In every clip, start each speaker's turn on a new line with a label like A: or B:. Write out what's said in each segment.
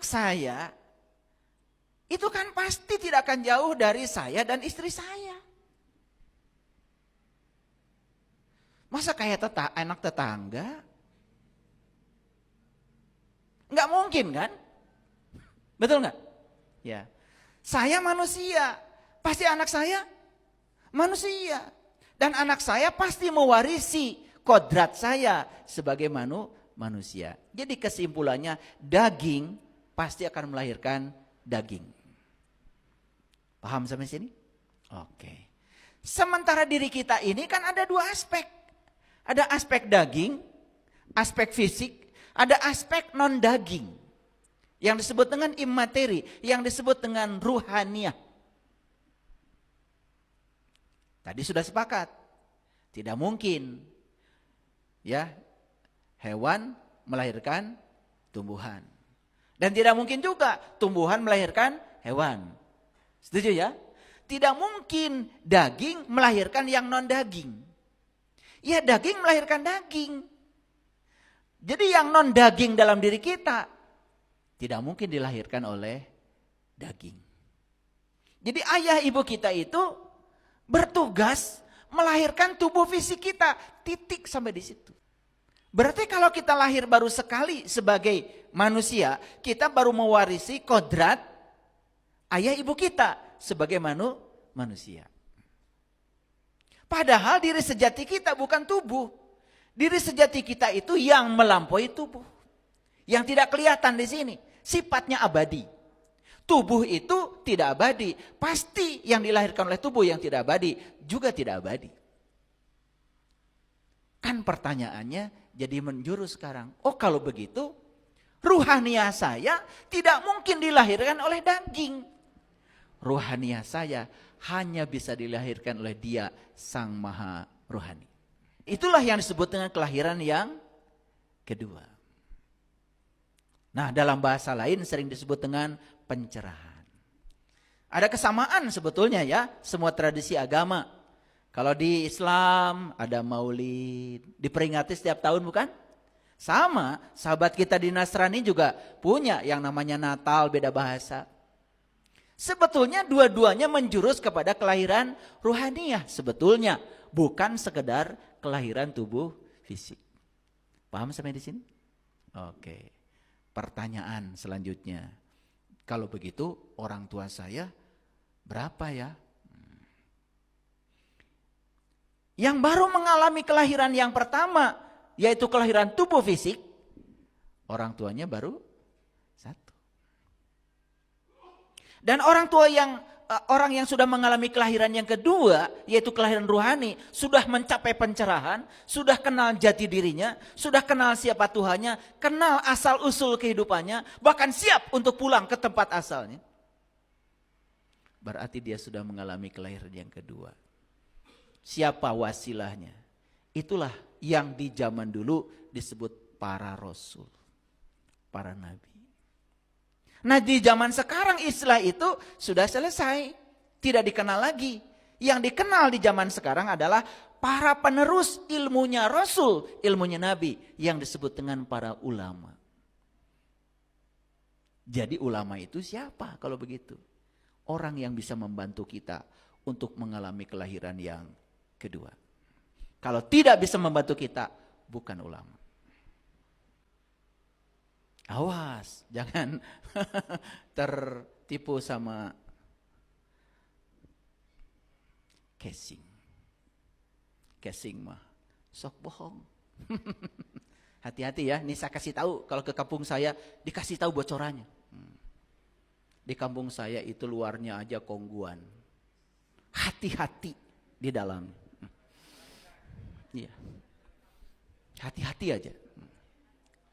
A: anak saya itu kan pasti tidak akan jauh dari saya dan istri saya. Masa kayak anak tetangga? Nggak mungkin kan? Betul nggak? Ya. Saya manusia, pasti anak saya manusia. Dan anak saya pasti mewarisi kodrat saya sebagai manusia. Jadi kesimpulannya, daging pasti akan melahirkan daging. Paham sampai sini? Oke. Sementara diri kita ini kan ada dua aspek. Ada aspek daging, aspek fisik, ada aspek non daging. Yang disebut dengan immateri, yang disebut dengan ruhaniah. Tadi sudah sepakat, tidak mungkin ya hewan melahirkan tumbuhan. Dan tidak mungkin juga tumbuhan melahirkan hewan. Setuju ya? Tidak mungkin daging melahirkan yang non daging. Ya daging melahirkan daging. Jadi yang non daging dalam diri kita tidak mungkin dilahirkan oleh daging. Jadi ayah ibu kita itu bertugas melahirkan tubuh fisik kita, titik sampai di situ. Berarti kalau kita lahir baru sekali sebagai manusia, kita baru mewarisi kodrat ayah ibu kita sebagai manusia. Padahal diri sejati kita bukan tubuh. Diri sejati kita itu yang melampaui tubuh. Yang tidak kelihatan di sini, sifatnya abadi. Tubuh itu tidak abadi. Pasti yang dilahirkan oleh tubuh yang tidak abadi juga tidak abadi. Kan pertanyaannya jadi menjurus sekarang. Oh kalau begitu, ruhaniah saya tidak mungkin dilahirkan oleh daging. Ruhaniah saya hanya bisa dilahirkan oleh Dia Sang Maha Rohani. Itulah yang disebut dengan kelahiran yang kedua. Nah, dalam bahasa lain sering disebut dengan pencerahan. Ada kesamaan sebetulnya ya, semua tradisi agama. Kalau di Islam ada Maulid, diperingati setiap tahun bukan? Sama, sahabat kita di Nasrani juga punya yang namanya Natal, beda bahasa. Sebetulnya dua-duanya menjurus kepada kelahiran ruhaniah sebetulnya, bukan sekedar kelahiran tubuh fisik. Paham sampai di sini? Oke. Pertanyaan selanjutnya, kalau begitu orang tua saya berapa ya? Yang baru mengalami kelahiran yang pertama, yaitu kelahiran tubuh fisik, orang tuanya baru satu. Dan orang yang sudah mengalami kelahiran yang kedua, yaitu kelahiran ruhani, sudah mencapai pencerahan, sudah kenal jati dirinya, sudah kenal siapa Tuhannya, kenal asal-usul kehidupannya, bahkan siap untuk pulang ke tempat asalnya. Berarti dia sudah mengalami kelahiran yang kedua. Siapa wasilahnya? Itulah yang di zaman dulu disebut para rasul, para nabi. Nah di zaman sekarang istilah itu sudah selesai, tidak dikenal lagi. Yang dikenal di zaman sekarang adalah para penerus ilmunya Rasul, ilmunya Nabi, yang disebut dengan para ulama. Jadi ulama itu siapa kalau begitu? Orang yang bisa membantu kita untuk mengalami kelahiran yang kedua. Kalau tidak bisa membantu kita, bukan ulama. Awas, jangan tertipu sama casing. Casing mah sok bohong. Hati-hati ya, ini saya kasih tahu kalau ke kampung saya dikasih tahu bocorannya. Di kampung saya itu luarnya aja kongguan. Hati-hati di dalam. Iya. Hati-hati aja.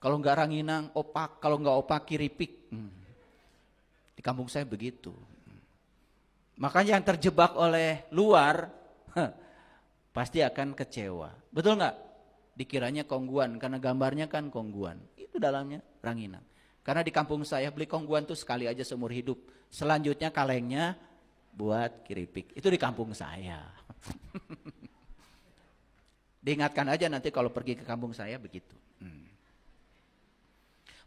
A: Kalau enggak ranginang, opak. Kalau enggak opak, kiripik. Di kampung saya begitu. Makanya yang terjebak oleh luar, pasti akan kecewa. Betul enggak? Dikiranya kongguan, karena gambarnya kan kongguan. Itu dalamnya ranginang. Karena di kampung saya beli kongguan tuh sekali aja seumur hidup. Selanjutnya kalengnya buat kiripik. Itu di kampung saya. Diingatkan aja nanti kalau pergi ke kampung saya begitu.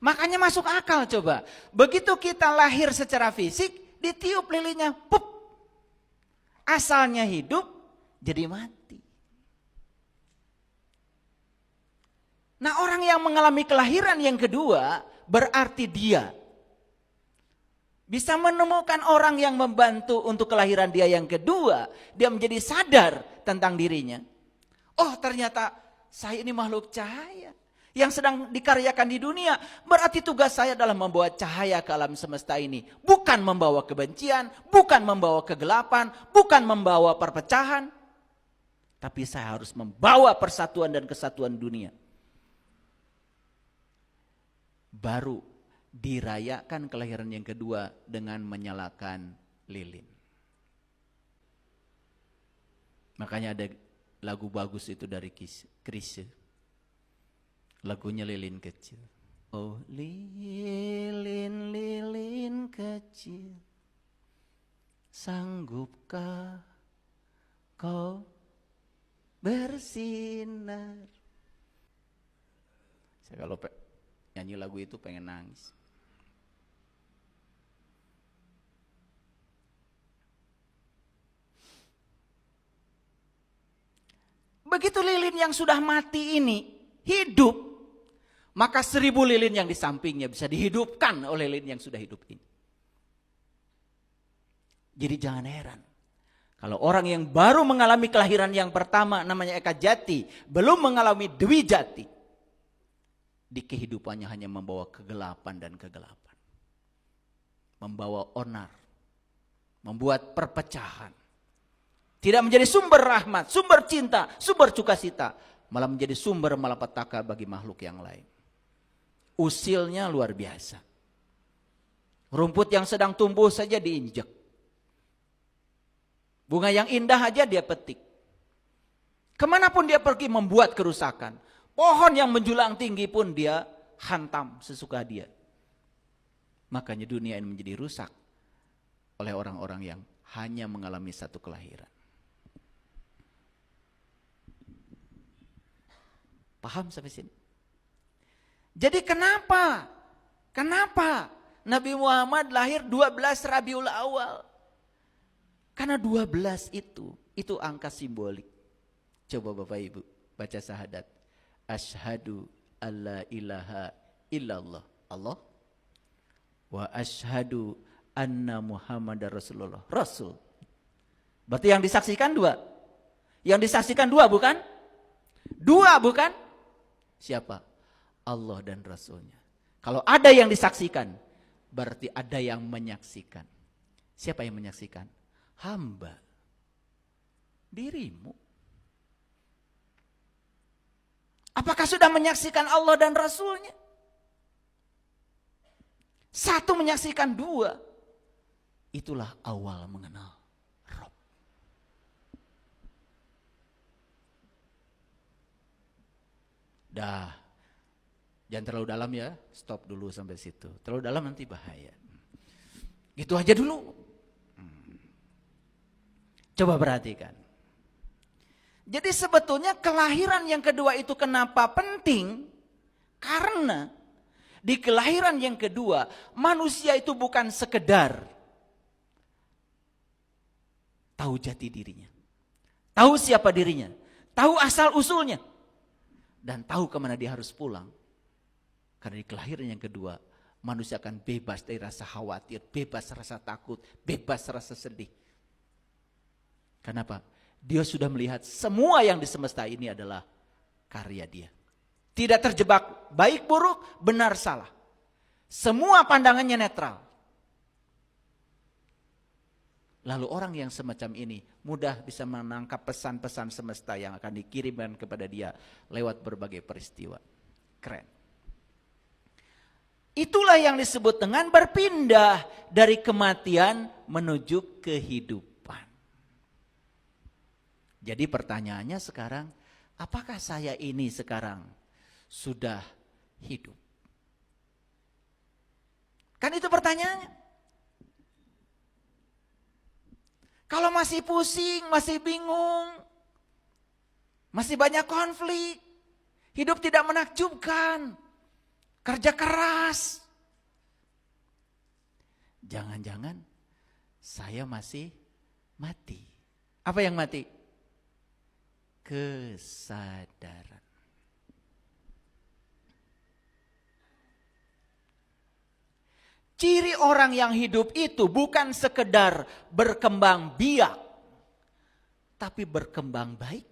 A: Makanya masuk akal coba. Begitu kita lahir secara fisik, ditiup lilinnya, pup. Asalnya hidup, jadi mati. Nah, orang yang mengalami kelahiran yang kedua, berarti dia bisa menemukan orang yang membantu untuk kelahiran dia yang kedua. Dia menjadi sadar tentang dirinya. Oh, ternyata saya ini makhluk cahaya yang sedang dikaryakan di dunia. Berarti tugas saya adalah membawa cahaya ke alam semesta ini. Bukan membawa kebencian, bukan membawa kegelapan, bukan membawa perpecahan. Tapi saya harus membawa persatuan dan kesatuan dunia. Baru dirayakan kelahiran yang kedua dengan menyalakan lilin. Makanya ada lagu bagus itu dari Chrisye. Lagunya Lilin Kecil. Oh lilin, lilin kecil, sanggupkah kau bersinar? Saya kalau nyanyi lagu itu pengen nangis. Begitu lilin yang sudah mati ini hidup, maka 1000 lilin yang di sampingnya bisa dihidupkan oleh lilin yang sudah hidup ini. Jadi jangan heran. Kalau orang yang baru mengalami kelahiran yang pertama namanya Eka Jati, belum mengalami Dwi Jati, di kehidupannya hanya membawa kegelapan dan kegelapan. Membawa onar. Membuat perpecahan. Tidak menjadi sumber rahmat, sumber cinta, sumber sukacita. Malah menjadi sumber malapetaka bagi makhluk yang lain. Usilnya luar biasa. Rumput yang sedang tumbuh saja diinjak. Bunga yang indah aja dia petik. Kemanapun dia pergi membuat kerusakan. Pohon yang menjulang tinggi pun dia hantam sesuka dia. Makanya dunia ini menjadi rusak oleh orang-orang yang hanya mengalami satu kelahiran. Paham sampai sini? Jadi kenapa Nabi Muhammad lahir 12 Rabiul Awal? Karena 12 itu angka simbolik. Coba Bapak Ibu baca syahadat. Asyhadu alla ilaha illallah. Allah. Wa asyhadu anna Muhammadar Rasulullah. Rasul. Berarti yang disaksikan 2. Yang disaksikan 2 bukan? 2 bukan? Siapa? Allah dan Rasulnya. Kalau ada yang disaksikan, berarti ada yang menyaksikan. Siapa yang menyaksikan? Hamba. Dirimu. Apakah sudah menyaksikan Allah dan Rasulnya? 1 menyaksikan 2. Itulah awal mengenal Rabb. Dah. Jangan terlalu dalam ya, stop dulu sampai situ. Terlalu dalam nanti bahaya. Gitu aja dulu. Coba perhatikan. Jadi sebetulnya kelahiran yang kedua itu kenapa penting? Karena di kelahiran yang kedua, manusia itu bukan sekedar tahu jati dirinya. Tahu siapa dirinya. Tahu asal usulnya. Dan tahu kemana dia harus pulang. Karena di kelahiran yang kedua, manusia akan bebas dari rasa khawatir, bebas rasa takut, bebas rasa sedih. Kenapa? Dia sudah melihat semua yang di semesta ini adalah karya dia. Tidak terjebak baik buruk, benar salah. Semua pandangannya netral. Lalu orang yang semacam ini mudah bisa menangkap pesan-pesan semesta yang akan dikirimkan kepada dia lewat berbagai peristiwa. Keren. Itulah yang disebut dengan berpindah dari kematian menuju kehidupan. Jadi pertanyaannya sekarang, apakah saya ini sekarang sudah hidup? Kan itu pertanyaannya. Kalau masih pusing, masih bingung, masih banyak konflik, hidup tidak menakjubkan, kerja keras. Jangan-jangan saya masih mati. Apa yang mati? Kesadaran. Ciri orang yang hidup itu bukan sekedar berkembang biak, tapi berkembang baik.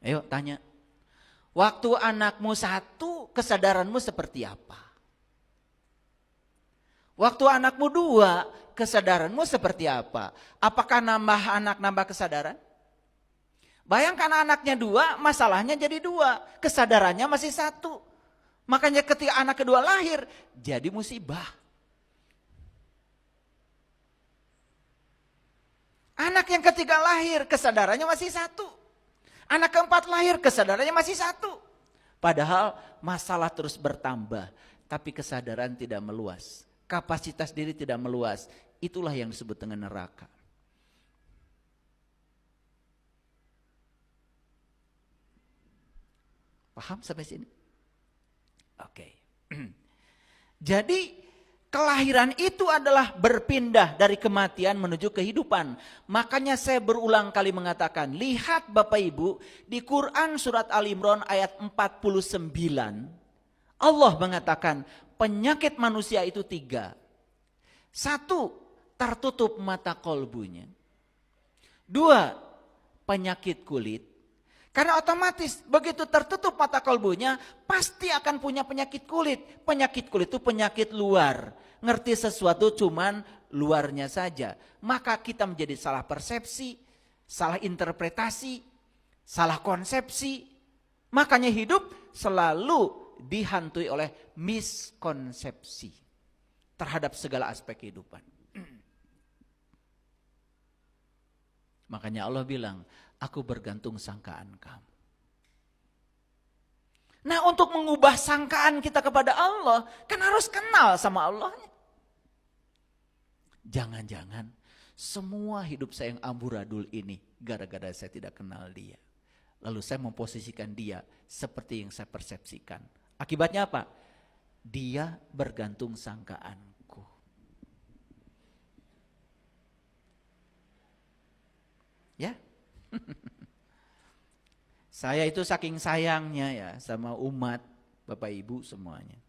A: Ayo tanya, waktu anakmu 1, kesadaranmu seperti apa? Waktu anakmu 2, kesadaranmu seperti apa? Apakah nambah anak nambah kesadaran? Bayangkan anaknya 2, masalahnya jadi 2, kesadarannya masih 1. Makanya ketika anak kedua lahir, jadi musibah. Anak yang ketiga lahir, kesadarannya masih 1. Anak keempat lahir, kesadarannya masih 1. Padahal masalah terus bertambah, tapi kesadaran tidak meluas. Kapasitas diri tidak meluas. Itulah yang disebut dengan neraka. Paham sampai sini? Oke. Jadi kelahiran itu adalah berpindah dari kematian menuju kehidupan. Makanya saya berulang kali mengatakan, lihat Bapak Ibu, di Quran surat Al Imran ayat 49, Allah mengatakan penyakit manusia itu 3. 1, tertutup mata kolbunya. 2, penyakit kulit. Karena otomatis begitu tertutup mata kolbunya, pasti akan punya penyakit kulit. Penyakit kulit itu penyakit luar. Ngerti sesuatu cuman luarnya saja. Maka kita menjadi salah persepsi, salah interpretasi, salah konsepsi. Makanya hidup selalu dihantui oleh miskonsepsi terhadap segala aspek kehidupan. Makanya Allah bilang, aku bergantung sangkaan kamu. Nah, untuk mengubah sangkaan kita kepada Allah, kan harus kenal sama Allahnya. Jangan-jangan semua hidup saya yang amburadul ini gara-gara saya tidak kenal dia. Lalu saya memposisikan dia seperti yang saya persepsikan. Akibatnya apa? Dia bergantung sangkaanku. Ya. Saya itu saking sayangnya ya sama umat, Bapak Ibu semuanya.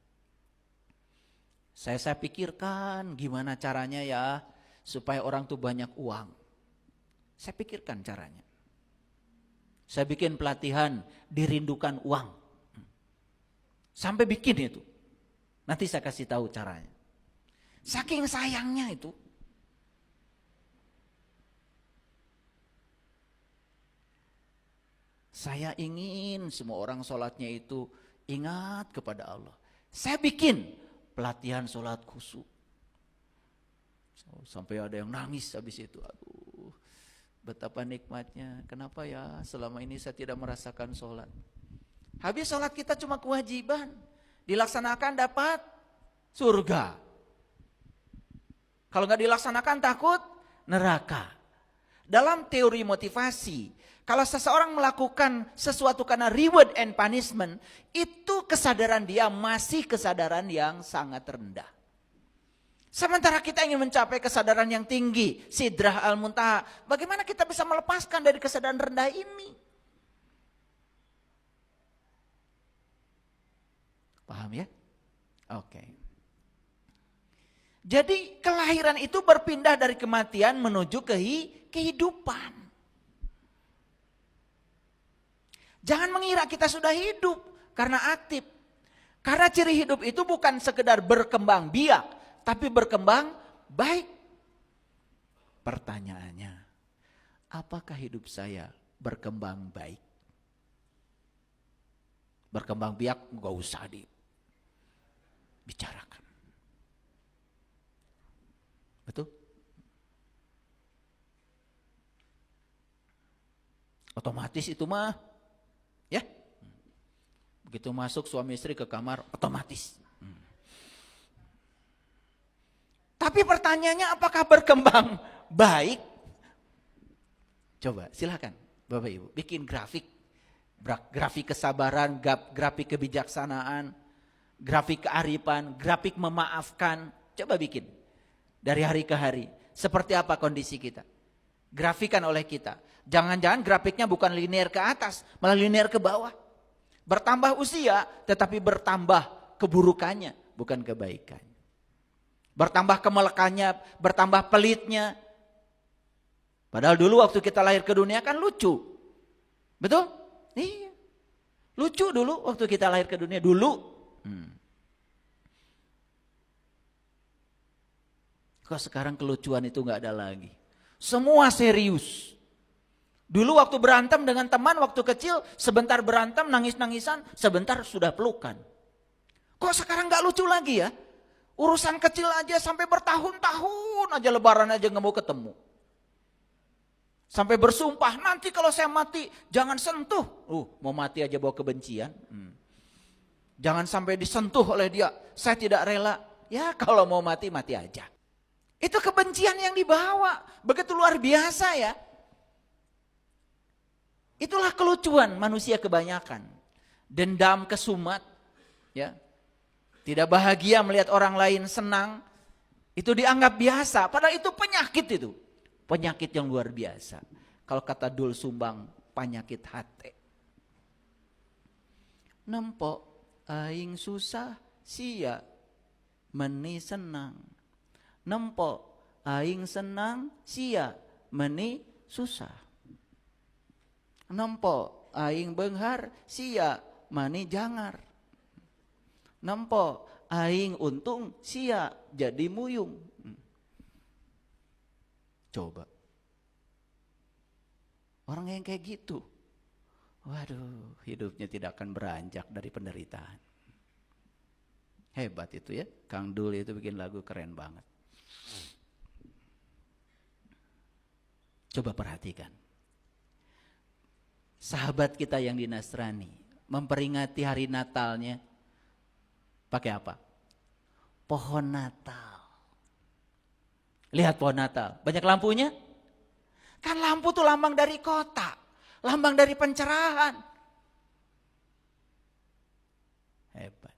A: Saya pikirkan gimana caranya ya supaya orang tuh banyak uang. Saya pikirkan caranya. Saya bikin pelatihan dirindukan uang. Sampai bikin itu. Nanti saya kasih tahu caranya. Saking sayangnya itu. Saya ingin semua orang sholatnya itu ingat kepada Allah. Saya bikin pelatihan sholat khusyuk. Sampai ada yang nangis habis itu. Aduh, betapa nikmatnya. Kenapa ya selama ini saya tidak merasakan sholat. Habis sholat kita cuma kewajiban. Dilaksanakan dapat surga. Kalau nggak dilaksanakan takut neraka. Dalam teori motivasi, kalau seseorang melakukan sesuatu karena reward and punishment, itu kesadaran dia masih kesadaran yang sangat rendah. Sementara kita ingin mencapai kesadaran yang tinggi, sidrah al-muntaha, bagaimana kita bisa melepaskan dari kesadaran rendah ini? Paham ya? Oke. Jadi kelahiran itu berpindah dari kematian menuju kehidupan. Jangan mengira kita sudah hidup karena aktif. Karena ciri hidup itu bukan sekedar berkembang biak, tapi berkembang baik. Pertanyaannya, apakah hidup saya berkembang baik? Berkembang biak gak usah dibicarakan. Betul? Otomatis itu mah, ya. Begitu masuk suami istri ke kamar, otomatis. Tapi pertanyaannya apakah berkembang baik? Coba silakan Bapak Ibu bikin grafik Grafik kesabaran, grafik kebijaksanaan, grafik kearifan, grafik memaafkan. Coba bikin dari hari ke hari. Seperti apa kondisi kita? Grafikan oleh kita. Jangan-jangan grafiknya bukan linear ke atas, malah linear ke bawah. Bertambah usia, tetapi bertambah keburukannya, bukan kebaikan. Bertambah kemelekannya, bertambah pelitnya. Padahal dulu waktu kita lahir ke dunia kan lucu. Betul? Iya. Lucu dulu waktu kita lahir ke dunia, dulu. Kok sekarang kelucuan itu gak ada lagi. Semua serius. Dulu waktu berantem dengan teman waktu kecil, sebentar berantem nangis-nangisan, sebentar sudah pelukan. Kok sekarang gak lucu lagi ya? Urusan kecil aja sampai bertahun-tahun aja lebaran aja gak mau ketemu. Sampai bersumpah, nanti kalau saya mati jangan sentuh. Mau mati aja bawa kebencian. Jangan sampai disentuh oleh dia, saya tidak rela. Ya kalau mau mati, mati aja. Itu kebencian yang dibawa, begitu luar biasa ya. Itulah kelucuan manusia kebanyakan. Dendam, kesumat, ya. Tidak bahagia melihat orang lain senang, itu dianggap biasa. Padahal itu penyakit itu. Penyakit yang luar biasa. Kalau kata Dul Sumbang, penyakit hati. Nempok aing susah sia meni senang. Nempok aing senang sia meni susah. Nempok aing benghar sia mani jangar. Nempok aing untung sia jadi muyung. Coba. Orang yang kayak gitu, waduh, hidupnya tidak akan beranjak dari penderitaan. Hebat itu ya, Kang Dul itu bikin lagu keren banget. Coba perhatikan. Sahabat kita yang di Nasrani memperingati hari Natalnya pakai apa? Pohon Natal. Lihat pohon Natal, banyak lampunya. Kan lampu tuh lambang dari kota, lambang dari pencerahan. Hebat.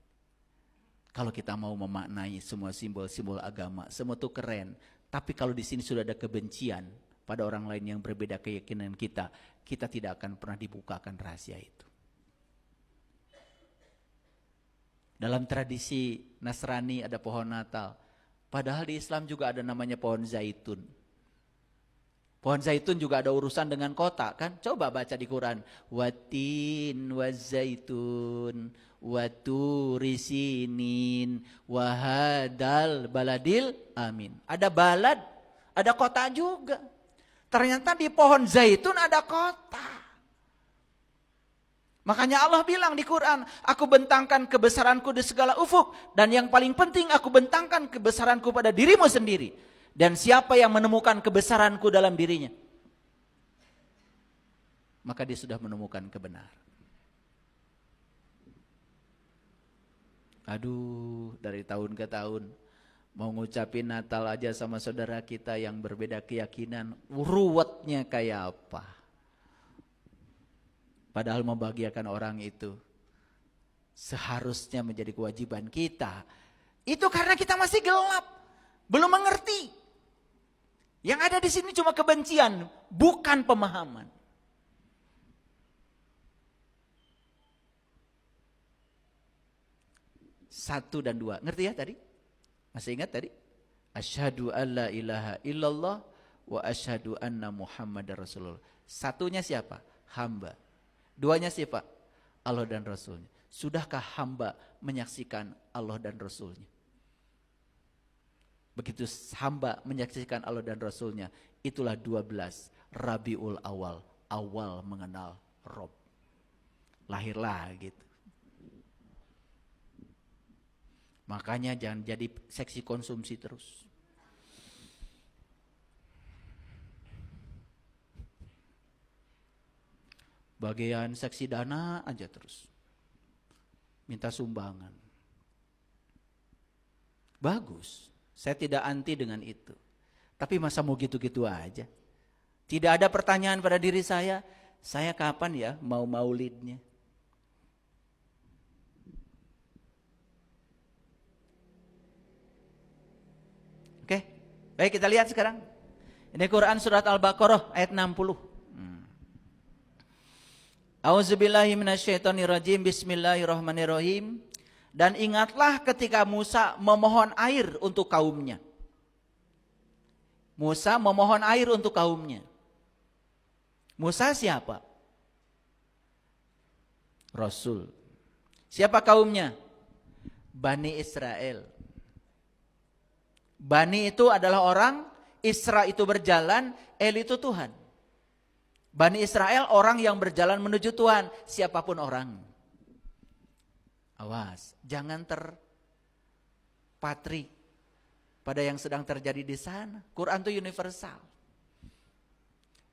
A: Kalau kita mau memaknai semua simbol-simbol agama, semua tuh keren. Tapi kalau di sini sudah ada kebencian pada orang lain yang berbeda keyakinan kita, kita tidak akan pernah dibukakan rahasia itu. Dalam tradisi Nasrani ada pohon Natal. Padahal di Islam juga ada namanya pohon zaitun. Pohon zaitun juga ada urusan dengan kota kan? Coba baca di Quran. Watin wazaitun waturi sinin wahadal baladil amin. Ada balad, ada kota juga. Ternyata di pohon zaitun ada kota. Makanya Allah bilang di Quran, aku bentangkan kebesaranku di segala ufuk. Dan yang paling penting, aku bentangkan kebesaranku pada dirimu sendiri. Dan siapa yang menemukan kebesaranku dalam dirinya, maka dia sudah menemukan kebenaran. Aduh, dari tahun ke tahun, mau ngucapin Natal aja sama saudara kita yang berbeda keyakinan, ruwetnya kayak apa. Padahal membahagiakan orang itu seharusnya menjadi kewajiban kita. Itu karena kita masih gelap, belum mengerti. Yang ada di sini cuma kebencian, bukan pemahaman. Satu dan dua, ngerti ya tadi? Masih ingat tadi? Asyhadu alla ilaha illallah wa asyhadu anna Muhammadar Rasulullah. Satunya siapa? Hamba. Duanya siapa? Allah dan Rasulnya. Sudahkah hamba menyaksikan Allah dan Rasulnya? Begitu hamba menyaksikan Allah dan Rasulnya, itulah 12 Rabiul Awal, awal mengenal Rob. Lahirlah gitu. Makanya jangan jadi seksi konsumsi terus. Bagian seksi dana aja terus. Minta sumbangan. Bagus. Saya tidak anti dengan itu. Tapi masa mau gitu-gitu aja? Tidak ada pertanyaan pada diri saya, saya kapan ya mau maulidnya? Oke, baik kita lihat sekarang. Ini Quran surat Al-Baqarah ayat 60. A'udzubillahi minasyaitonirrajim. Bismillahirrahmanirrahim. Dan ingatlah ketika Musa memohon air untuk kaumnya. Musa memohon air untuk kaumnya. Musa siapa? Rasul. Siapa kaumnya? Bani Israel. Bani itu adalah orang, Isra itu berjalan, El itu Tuhan. Bani Israel orang yang berjalan menuju Tuhan, siapapun orang. Awas, jangan terpatri pada yang sedang terjadi di sana. Quran itu universal.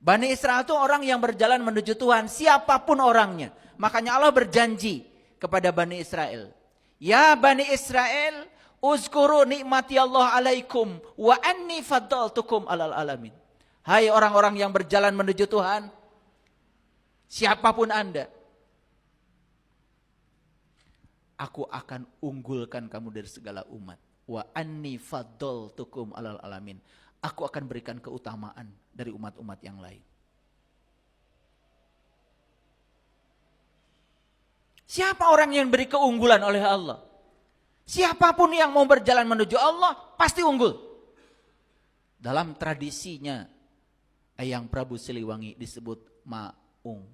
A: Bani Israel itu orang yang berjalan menuju Tuhan, siapapun orangnya. Makanya Allah berjanji kepada Bani Israel. Ya Bani Israel, uzkuru nikmati Allah alaikum wa anni faddaltukum alal alamin. Hai orang-orang yang berjalan menuju Tuhan, siapapun Anda, aku akan unggulkan kamu dari segala umat. Wa anni faddaltukum alal alamin. Aku akan berikan keutamaan dari umat-umat yang lain. Siapa orang yang beri keunggulan oleh Allah? Siapapun yang mau berjalan menuju Allah pasti unggul. Dalam tradisinya Eyang Prabu Siliwangi disebut maung,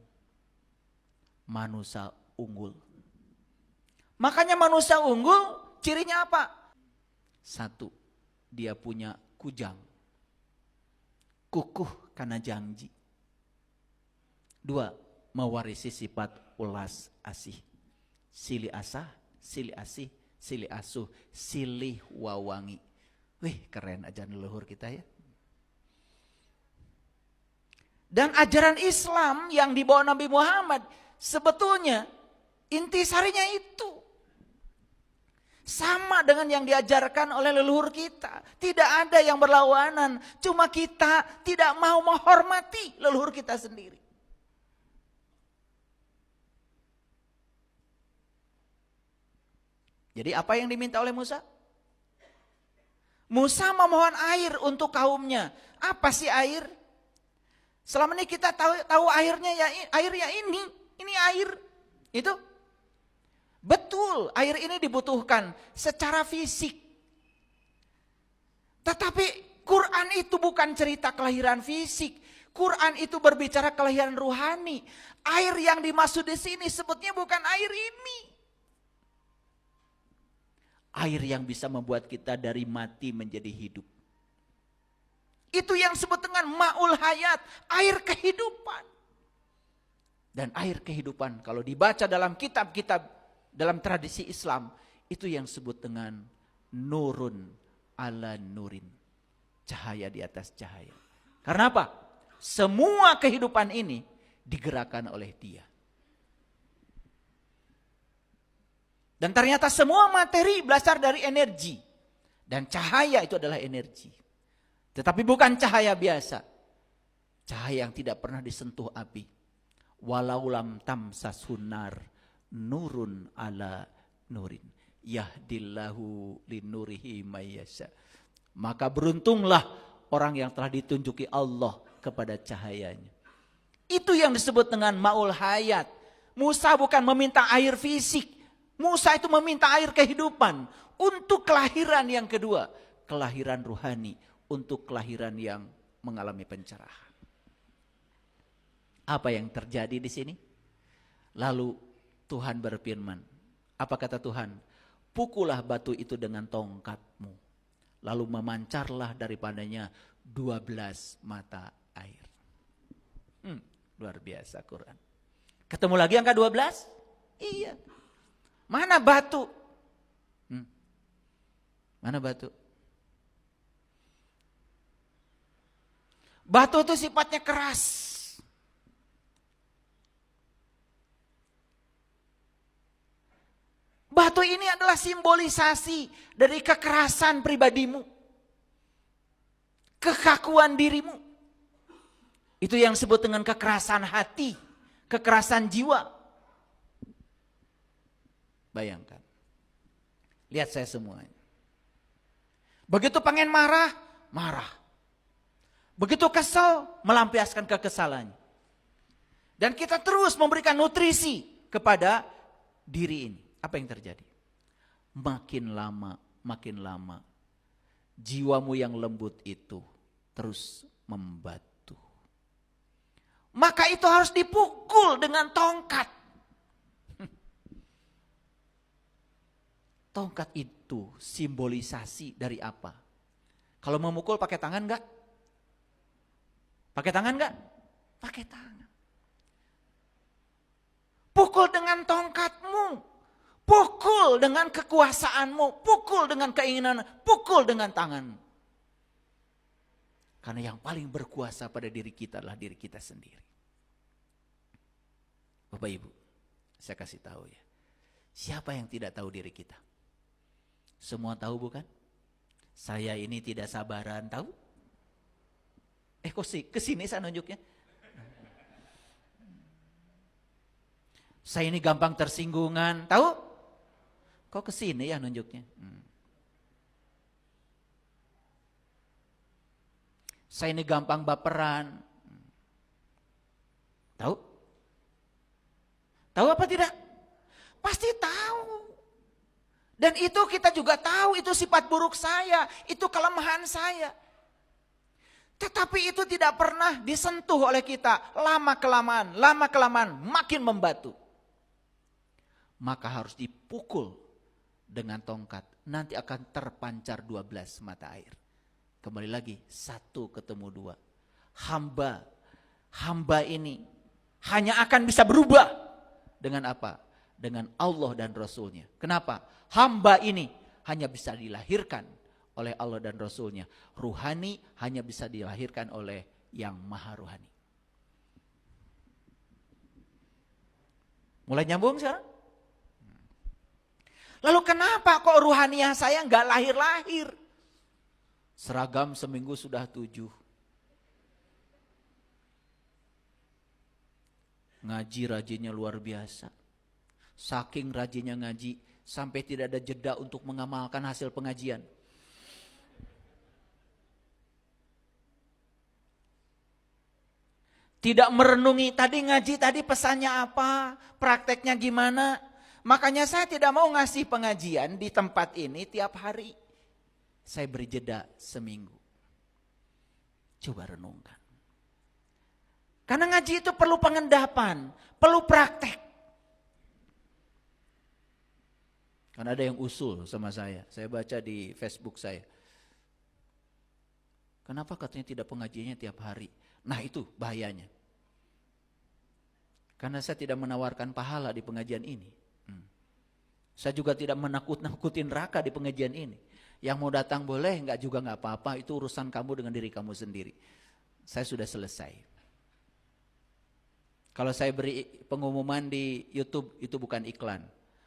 A: manusia unggul. Makanya manusia unggul cirinya apa? Satu, dia punya kujang, kukuh karena janji. Dua, mewarisi sifat ulas asih, silih asah, silih asih, silih asuh, silih wawangi. Wih, keren ajaran leluhur kita ya. Dan ajaran Islam yang dibawa Nabi Muhammad sebetulnya intisarinya itu sama dengan yang diajarkan oleh leluhur kita. Tidak ada yang berlawanan, cuma kita tidak mau menghormati leluhur kita sendiri. Jadi apa yang diminta oleh Musa? Musa memohon air untuk kaumnya. Apa sih air? Selama ini kita tahu airnya ya air ya ini air. Itu betul, air ini dibutuhkan secara fisik. Tetapi Quran itu bukan cerita kelahiran fisik. Quran itu berbicara kelahiran ruhani. Air yang dimaksud di sini sebetulnya bukan air ini. Air yang bisa membuat kita dari mati menjadi hidup. Itu yang disebut dengan ma'ul hayat, air kehidupan. Dan air kehidupan kalau dibaca dalam kitab-kitab dalam tradisi Islam, itu yang disebut dengan nurun ala nurin. Cahaya di atas cahaya. Karena apa? Semua kehidupan ini digerakkan oleh dia. Dan ternyata semua materi berasal dari energi. Dan cahaya itu adalah energi. Tetapi bukan cahaya biasa. Cahaya yang tidak pernah disentuh api. Walau lam tamsasun nar nurun ala nurin. Yahdillahu linurihi mayyasha. Maka beruntunglah orang yang telah ditunjuki Allah kepada cahayanya. Itu yang disebut dengan ma'ul hayat. Musa bukan meminta air fisik. Musa itu meminta air kehidupan untuk kelahiran yang kedua, kelahiran ruhani, untuk kelahiran yang mengalami pencerahan. Apa yang terjadi di sini? Lalu Tuhan berfirman, apa kata Tuhan? Pukullah batu itu dengan tongkatmu, lalu memancarlah daripadanya 12 mata air. Luar biasa Quran. Ketemu lagi angka 12? Iya. Mana batu? Mana batu? Batu itu sifatnya keras. Batu ini adalah simbolisasi dari kekerasan pribadimu. Kekakuan dirimu. Itu yang disebut dengan kekerasan hati. kekerasan jiwa. Bayangkan. Lihat saya semuanya. Begitu pengen marah, marah. Begitu kesal, melampiaskan kekesalannya. Dan kita terus memberikan nutrisi kepada diri ini. Apa yang terjadi? Makin lama, jiwamu yang lembut itu terus membatu. Maka itu harus dipukul dengan tongkat. Tongkat itu simbolisasi dari apa? Kalau memukul pakai tangan enggak? Pakai tangan enggak? Pakai tangan. Pukul dengan tongkatmu. Pukul dengan kekuasaanmu. Pukul dengan keinginan. Pukul dengan tanganmu. Karena yang paling berkuasa pada diri kita adalah diri kita sendiri. Bapak Ibu, saya kasih tahu ya. Siapa yang tidak tahu diri kita? Semua tahu bukan? Saya ini tidak sabaran, tahu? Kok sih kesini saya nunjuknya? Saya ini gampang tersinggungan, tahu? Kok kesini ya nunjuknya? Saya ini gampang baperan, tahu? Tahu apa tidak? Pasti tahu. Dan itu kita juga tahu, itu sifat buruk saya, itu kelemahan saya. Tetapi itu tidak pernah disentuh oleh kita. Lama-kelamaan makin membatu. Maka harus dipukul dengan tongkat. Nanti akan terpancar 12 mata air. Kembali lagi, 1 ketemu 2. Hamba ini hanya akan bisa berubah. Dengan apa? Dengan Allah dan Rasulnya. Kenapa? Hamba ini hanya bisa dilahirkan oleh Allah dan Rasulnya. Ruhani hanya bisa dilahirkan oleh yang maha ruhani. Mulai nyambung sekarang? Lalu kenapa kok ruhaniah saya nggak lahir-lahir? Seragam seminggu sudah 7. Ngaji rajinnya luar biasa. Saking rajinnya ngaji, sampai tidak ada jeda untuk mengamalkan hasil pengajian. Tidak merenungi, tadi ngaji, tadi pesannya apa, prakteknya gimana. Makanya saya tidak mau ngasih pengajian di tempat ini tiap hari. Saya beri jeda seminggu. Coba renungkan. Karena ngaji itu perlu pengendapan, perlu praktek. Karena ada yang usul sama saya baca di Facebook saya. Kenapa katanya tidak pengajiannya tiap hari? Nah itu bahayanya. Karena saya tidak menawarkan pahala di pengajian ini. Saya juga tidak menakut-nakutin neraka di pengajian ini. Yang mau datang boleh, enggak juga enggak apa-apa. Itu urusan kamu dengan diri kamu sendiri. Saya sudah selesai. Kalau saya beri pengumuman di YouTube, itu bukan iklan.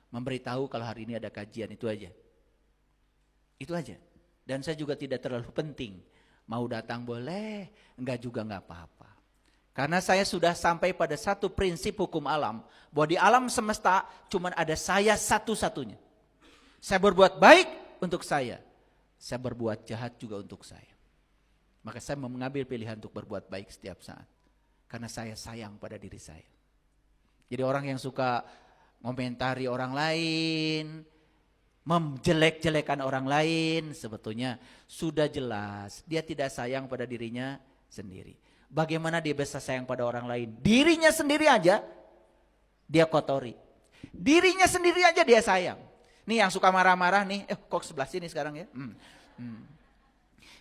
A: Memberitahu kalau hari ini ada kajian, itu aja. Itu aja. Dan saya juga tidak terlalu penting. Mau datang boleh, enggak juga enggak apa-apa. Karena saya sudah sampai pada satu prinsip hukum alam. Bahwa di alam semesta cuma ada saya satu-satunya. Saya berbuat baik untuk saya. Saya berbuat jahat juga untuk saya. Maka saya mengambil pilihan untuk berbuat baik setiap saat. Karena saya sayang pada diri saya. Jadi orang yang suka komentari orang lain, menjelek-jelekan orang lain, sebetulnya sudah jelas dia tidak sayang pada dirinya sendiri. Bagaimana dia bisa sayang pada orang lain? Dirinya sendiri aja dia kotori. Dirinya sendiri aja dia sayang. Nih yang suka marah-marah nih, kok sebelah sini sekarang ya.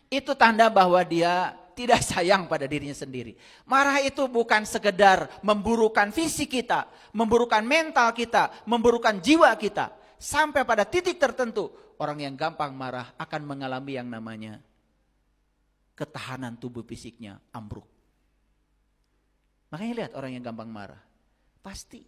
A: Itu tanda bahwa dia tidak sayang pada dirinya sendiri. Marah itu bukan sekedar memburukan fisik kita, memburukan mental kita, memburukan jiwa kita. Sampai pada titik tertentu, orang yang gampang marah akan mengalami yang namanya ketahanan tubuh fisiknya ambruk. Makanya lihat orang yang gampang marah, pasti